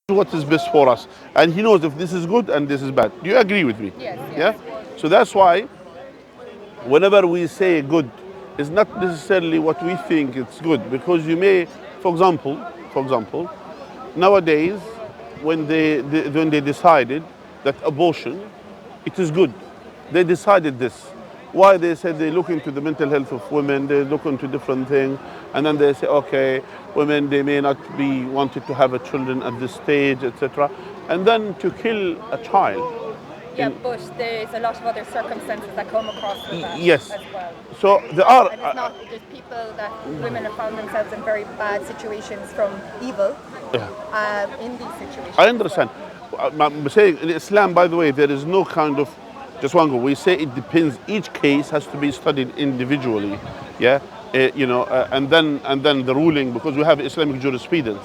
what is best for us, and he knows if this is good and this is bad. Do you agree with me? Yes, Yeah. yes. So that's why whenever we say good, it's not necessarily what we think it's good, because you may, for example, nowadays when they decided that abortion, it is good. They decided this. Why? They said they look into the mental health of women, they look into different things, and then they say, okay, women, they may not be wanted to have a children at this stage, etc. And then to kill a child. Yeah, but there's a lot of other circumstances that come across with that Yes. as well. So there are. And it's not, there's people that women have found themselves in very bad situations from evil in these situations. I understand. I'm saying in Islam, by the way, there is no kind of just one go. We say it depends. Each case has to be studied individually. Yeah, and then the ruling, because we have Islamic jurisprudence.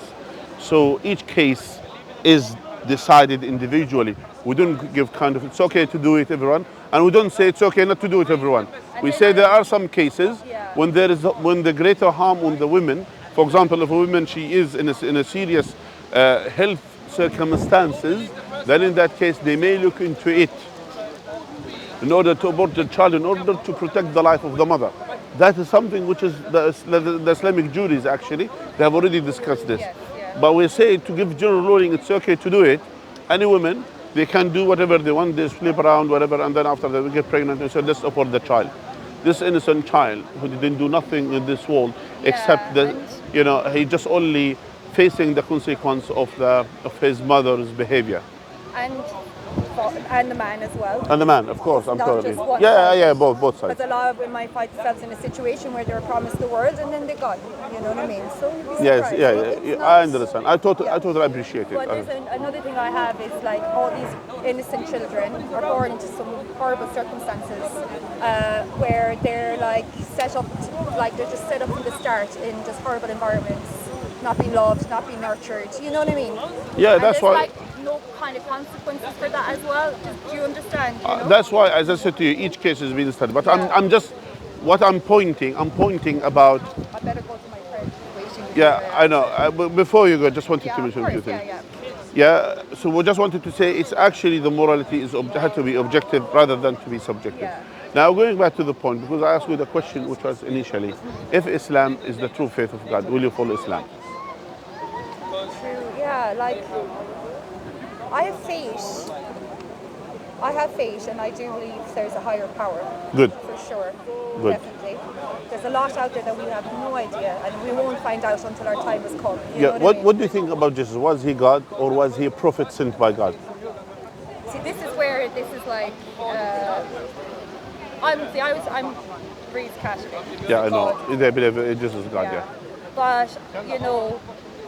So each case is decided individually. We don't give kind of it's okay to do it everyone, and we don't say it's okay not to do it everyone. We say there are some cases when when the greater harm on the women. For example, if a woman she is in a serious health circumstances, then in that case they may look into it in order to abort the child, in order to protect the life of the mother. That is something which is the Islamic juries actually, they have already discussed this. But we say to give general ruling, it's okay to do it. Any women, they can do whatever they want, they sleep around, whatever, and then after they get pregnant, they say, let's abort the child. This innocent child who didn't do nothing in this world except that, he just only facing the consequence of his mother's behavior. And and the man as well. And the man, of course, I'm Not totally. just one Yeah, side. yeah, both sides. Because a lot of women might find themselves in a situation where they're promised the world and then they're gone. You know what I mean? So you'd be Yes, surprised. yeah, But yeah, it's yeah. not- I understand. I Yeah. totally appreciate it. But there's another thing I have is like all these innocent children are born into some horrible circumstances where they're like set up, like they're just set up from the start in just horrible environments, not being loved, not being nurtured. You know what I mean? Yeah, And that's there's why. like no kind of consequences for that as well. Do you understand? You know? That's why, as I said to you, each case is being studied. But Yeah. I'm just, what I'm pointing about. I better go to my friend waiting. Yeah, I know. But before you go, just wanted Yeah, to of mention a few course, things. yeah. Yeah, so we just wanted to say it's actually the morality had to be objective rather than to be subjective. Yeah. Now going back to the point, because I asked you the question which was initially, if Islam is the true faith of God, will you follow Islam? True, yeah, like I have faith. I have faith and I do believe there's a higher power. Good. For sure. Good. Definitely. There's a lot out there that we have no idea and we won't find out until our time has come. You know Yeah. what I mean? What do you think about Jesus? Was he God or was he a prophet sent by God? See, this is where this is like I'm raised Catholic. Yeah, I know. God. They believe Jesus is God. Yeah. But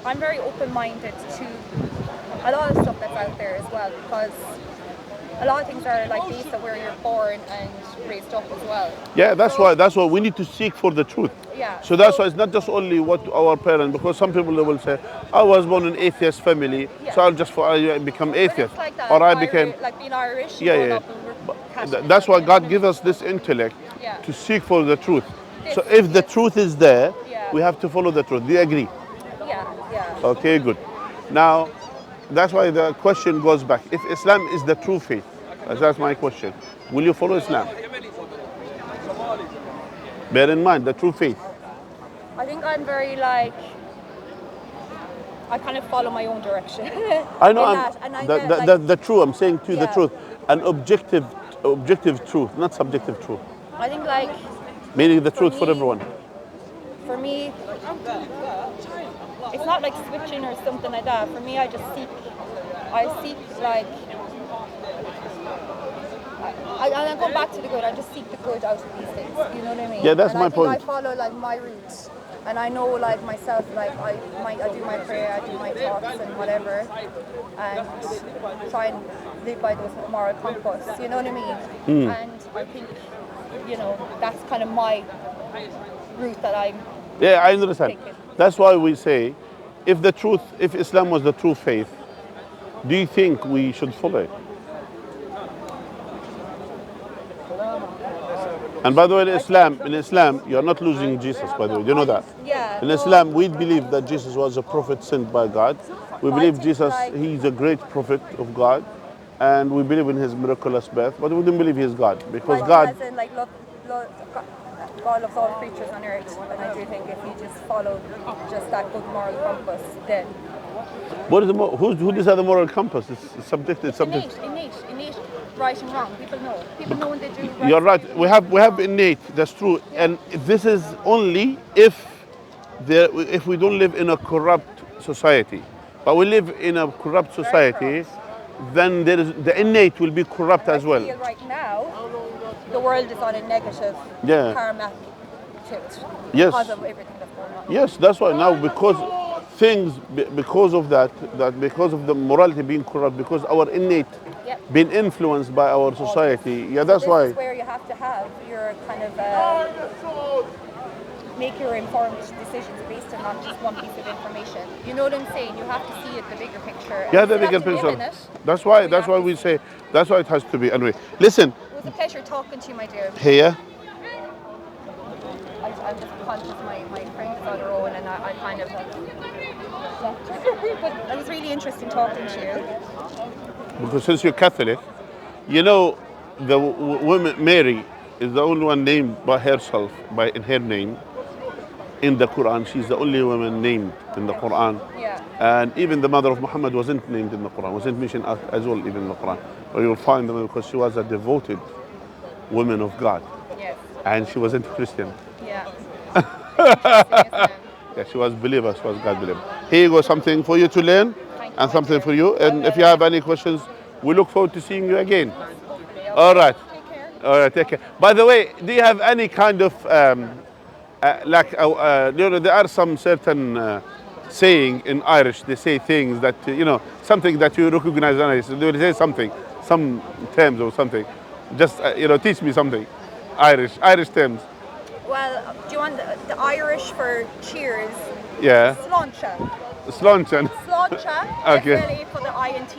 I'm very open-minded to a lot of stuff that's out there as well, because a lot of things are like based on where you're born and raised up as well. Yeah, that's So- why we need to seek for the truth. Yeah. So that's why it's not just only what our parents, because some people they will say, I was born in atheist family, Yeah. so I become But atheist, it's like that, or I became. like being Irish. Yeah, growing yeah. up and we're Catholic. That's why God gives us this intellect Yeah. to seek for the truth. So This- if the truth is there, Yeah. we have to follow the truth. Do you agree? Yeah, yeah. Okay, good. Now, that's why the question goes back. If Islam is the true faith, that's my question, will you follow Islam? Bear in mind, the true faith. I think I'm very like. I kind of follow my own direction. I know in that, and I get, like, the true, I'm saying to you the Yeah. truth. An objective truth, not subjective truth. I think like Meaning the truth for me- everyone. for me, it's not like switching or something like that. For me, I seek like. I go back to the good. I just seek the good out of these things. You know what I mean? Yeah, that's and my I think point. I follow like my roots, and I know like myself. Like I do my prayer, I do my talks and whatever, and try and live by those moral compass. You know what I mean? Hmm. And I think that's kind of my route that I'm. Yeah, I understand. Take it. That's why we say, if Islam was the true faith, do you think we should follow it? And by the way, in Islam, you're not losing Jesus, by the way. Do you know that? Yeah. In Islam, we believe that Jesus was a prophet sent by God. We I believe think, Jesus, like, he's a great prophet of God, and we believe in his miraculous birth, but we don't believe he's God because like God. as in like God loves all creatures on earth, and I do think if you just follow just that good moral compass, then What is who decides the moral compass? It's subjective. It's subjective. innate, right and wrong. People know when they do right. You're right. We have wrong. innate. That's true. Yeah. And this is only if we don't live in a corrupt society. But we live in a corrupt Very society, corrupt. then the innate will be corrupt And as well. I feel right now the world is on a negative Yeah. karma tilt Yes. because of everything that's going on. Yes, that's why now because of that because of the morality being corrupt, because our innate Yep. being influenced by our society. Yeah, that's This why. is where you have to have your kind of make your informed decisions based on not just one piece of information. You know what I'm saying? You have to see it, the bigger picture. Yeah, and the you have bigger to live in picture. it. That's why. We That's have why to we see. say. That's why it has to be. Anyway, listen It was a pleasure talking to you, my dear. here. I'm just conscious my friend is on her own and I kind of but it was really interesting talking to you. Because since you're Catholic, you know the woman Mary is the only one named by herself in her name in the Quran. She's the only woman named in the Quran. Yeah. And even the mother of Muhammad wasn't named in the Quran, wasn't mentioned as well even in the Quran. But you'll find them because she was a devoted woman of God. Yes. And she wasn't Christian. Yeah. Interesting, isn't it? Yeah, she was believer, she was God believer. Here you go, something for you to learn Thank you, and my something dear. for you. And if you have any questions, we look forward to seeing you again. Hopefully, okay. All right. Take care. All right, take care. By the way, do you have any kind of, there are some certain saying in Irish, they say things that, something that you recognize in Irish. They will say something, some terms or something. Just, teach me something. Irish terms. Well, do you want the Irish for cheers? Yeah. Sláinte. Sláinte. Sláinte. Okay. SLA for the INT.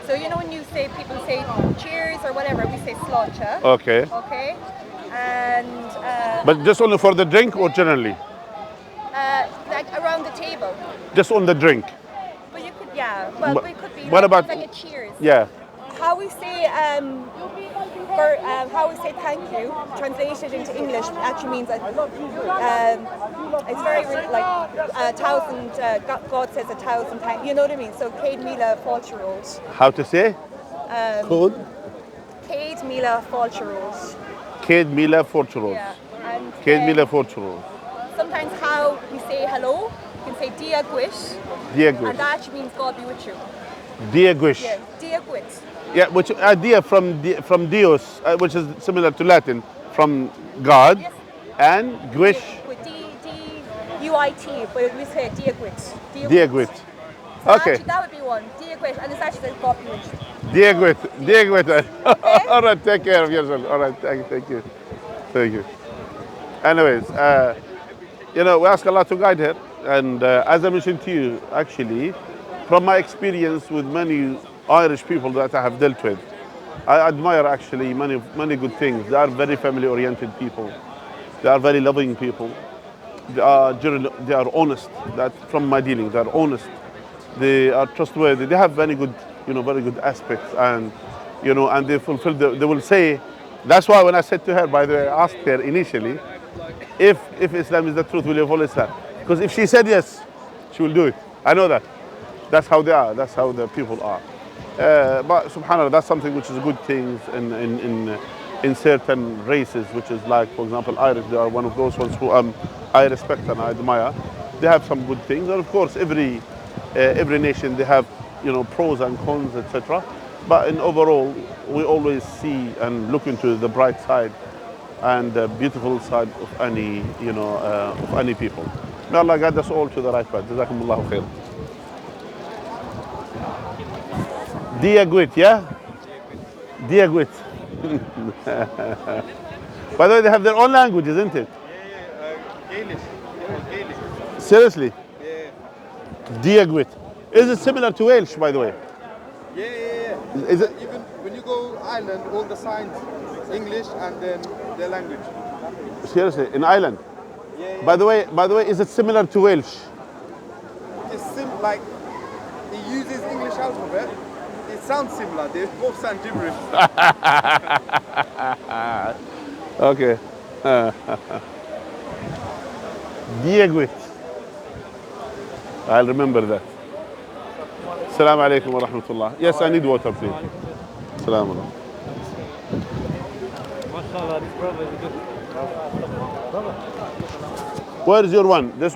So you know when you say people say cheers or whatever, we say sláinte. Okay. Okay. And But just only for the drink or generally? like around the table. Just on the drink. But you could, yeah. Well, But it could be what about- like a cheers. Yeah. How we say how we say thank you, translated into English, actually means that it's very like a thousand. God says 1,000 thank. You know what I mean? So Céad Míle Fáilte Róis. How to say? Code? Céad Míle Fáilte Róis. Céad Míle Fáilte Róis. Yeah. And Céad Míle Fáilte Róis. sometimes how we say hello, you can say Dia Gwit, Dia and Gwit. that actually means God be with you. Dia Gwish. Yeah, Dia Gwit. Yeah, which idea from Dios, which is similar to Latin, from God, Yes. and Gwish, With D-U-I-T, but we say Dia Gwit. Dia Gwit. So Okay, actually, that would be one. Dia Gwit, and it's actually God be with you. Dia Gwit, Dia Gwit. All right, take care of yourself. All right, thank you. Thank you. Anyways, we ask Allah to guide her, and as I mentioned to you, actually, from my experience with many Irish people that I have dealt with, I admire actually many good things. They are very family-oriented people. They are very loving people. They are honest. That from my dealings, they are honest. They are trustworthy. They have very good aspects, and and they fulfill. They will say. That's why when I said to her, by the way, I asked her initially, if Islam is the truth, will you follow Islam? Because if she said yes, she will do it. I know that. That's how they are. That's how the people are. But subhanAllah, that's something which is a good thing in certain races, which is like, for example, Irish. They are one of those ones who I respect and I admire. They have some good things, and of course, every nation they have pros and cons, etc. But in overall, we always see and look into the bright side and the beautiful side of any people. May Allah guide us all to the right path. Jazakumullahu khair. Dia Gwit, yeah? Dia Gwit. By the way, they have their own language, isn't it? Gaelish. Gaelish. Seriously? Yeah. Dia Gwit. Is it similar to Welsh, by the way? Yeah. Is it? Even when you go Ireland, all the signs English and then their language. Seriously, in Ireland? Yeah. By the way, is it similar to Welsh? It's like you uses English alphabet. It sounds similar. They both sound gibberish. Okay. Diego. I'll remember that. Assalamu alaikum wa rahmatullah. Yes, I need water, please. Assalamu alaikum. MashaAllah, this brother is good. Where is your one? This